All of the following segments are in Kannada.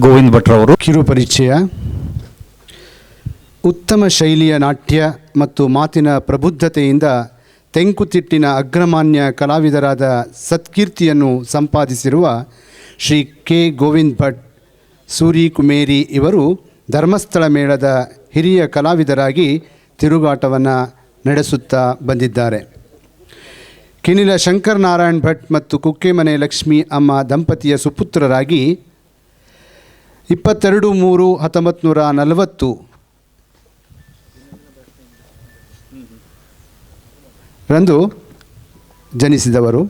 ಗೋವಿಂದ್ ಭಟ್ರವರು. ಕಿರು ಪರಿಚಯ. ಉತ್ತಮ ಶೈಲಿಯ ನಾಟ್ಯ ಮತ್ತು ಮಾತಿನ ಪ್ರಬುದ್ಧತೆಯಿಂದ ತೆಂಕುತಿಟ್ಟಿನ ಅಗ್ರಮಾನ್ಯ ಕಲಾವಿದರಾದ ಸತ್ಕೀರ್ತಿಯನ್ನು ಸಂಪಾದಿಸಿರುವ ಶ್ರೀ ಕೆ ಗೋವಿಂದ್ ಭಟ್ ಸೂರಿಕುಮೇರಿ ಇವರು ಧರ್ಮಸ್ಥಳ ಮೇಳದ ಹಿರಿಯ ಕಲಾವಿದರಾಗಿ ತಿರುಗಾಟವನ್ನು ನಡೆಸುತ್ತಾ ಬಂದಿದ್ದಾರೆ. ಕಿನಿಲ ಶಂಕರ್ ನಾರಾಯಣ್ ಭಟ್ ಮತ್ತು ಕುಕ್ಕೆಮನೆ ಲಕ್ಷ್ಮೀ ಅಮ್ಮ ದಂಪತಿಯ ಸುಪುತ್ರರಾಗಿ 22/3/1940 ರಂದು ಜನಿಸಿದವರು.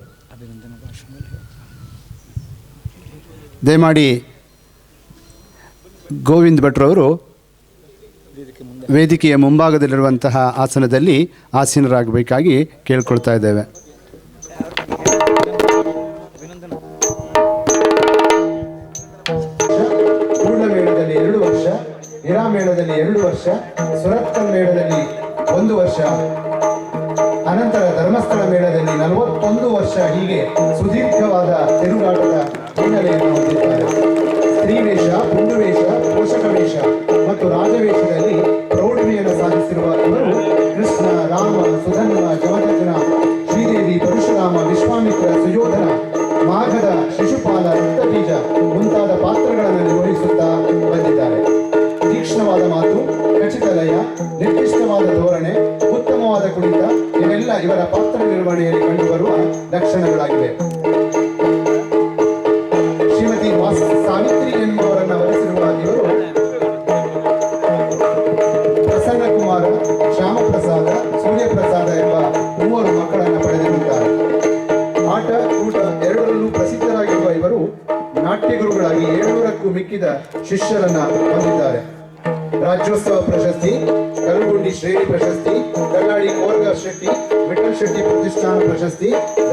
ದಯಮಾಡಿ ಗೋವಿಂದ್ ಭಟ್ರವರು ವೇದಿಕೆಯ ಮುಂಭಾಗದಲ್ಲಿರುವಂತಹ ಆಸನದಲ್ಲಿ ಆಸೀನರಾಗಬೇಕಾಗಿ ಕೇಳ್ಕೊಳ್ತಾ ಇದ್ದೇವೆ. ಪೂರ್ಣಮೇಳದಲ್ಲಿ 2 ವರ್ಷ, ಹಿರಾಮೇಳದಲ್ಲಿ 2 ವರ್ಷ, ಸುರತ್ಕಲ್ ಮೇಳದಲ್ಲಿ 1 ವರ್ಷ, ಅನಂತರ ಧರ್ಮಸ್ಥಳ ಮೇಳದಲ್ಲಿ 41 ವರ್ಷ, ಹೀಗೆ ಸುದೀರ್ಘವಾದ ತಿರುಗಾಟದ ಹಿನ್ನೆಲೆಯನ್ನು ಹೊಂದಿದ್ದಾರೆ. ಸ್ತ್ರೀವೇಷ, ಪುಂಡುವೇಷ, ಪೋಷಕ ವೇಷ ಮತ್ತು ರಾಜವೇಷದಲ್ಲಿ ಪ್ರೌಢಿಮೆಯನ್ನು ಸಾಧಿಸಿರುವ ಇವರು ಕೃಷ್ಣ, ರಾಮ, ಸುಧನ್ವ, ಜಮದಗ್ನ, ಶ್ರೀದೇವಿ, ಪರಶುರಾಮ, ವಿಶ್ವಾಮಿತ್ರ, ಸುಯೋಧನ, ಮಾಘದ, ಶಿಶುಪಾಲ, ರಕ್ತಬೀಜ ಮುಂತಾದ ಪಾತ್ರಗಳನ್ನು ನಿರ್ವಹಿಸುತ್ತಾ ಬಂದಿದ್ದಾರೆ. ತೀಕ್ಷ್ಣವಾದ ಮಾತು, ಖಚಿತ ಲಯ, ನಿರ್ದಿಷ್ಟವಾದ ಧೋರಣೆ, ಉತ್ತಮವಾದ ಕುಣಿತ ಇವೆಲ್ಲ ಇವರ ಪಾತ್ರ ನಿರ್ವಹಣೆಯಲ್ಲಿ ಕಂಡುಬರುವ ಲಕ್ಷಣಗಳಾಗಿವೆ. ಶ್ರೀಮತಿ ಸಾವಿತ್ರಿ ಎಂಬುವರನ್ನು ವರಿಸಿರುವ ಇವರು ಪ್ರಸನ್ನಕುಮಾರ, ಶ್ಯಾಮಪ್ರಸಾದ, ಸೂರ್ಯಪ್ರಸಾದ ಎಂಬ 3 ಮಕ್ಕಳನ್ನು ಪಡೆದಿರುತ್ತಾರೆ. ಆಟ ಊಟ ಎರಡರಲ್ಲೂ ಪ್ರಸಿದ್ಧರಾಗಿರುವ ಇವರು ನಾಟ್ಯಗುರುಗಳಾಗಿ 700ಕ್ಕೂ ಮಿಕ್ಕಿದ ಶಿಷ್ಯರನ್ನ ಹೊಂದಿದ್ದಾರೆ. ರಾಜ್ಯೋತ್ಸವ ಪ್ರಶಸ್ತಿ, ಕಲ್ಲುಗುಂಡಿ ಶ್ರೇಣಿ ಪ್ರಶಸ್ತಿ, ಕಲ್ಲಾಡಿ ಕೋರ್ಗ ಶೆಟ್ಟಿ, ವಿಠಲ್ ಶೆಟ್ಟಿ ಪ್ರತಿಷ್ಠಾನ ಪ್ರಶಸ್ತಿ,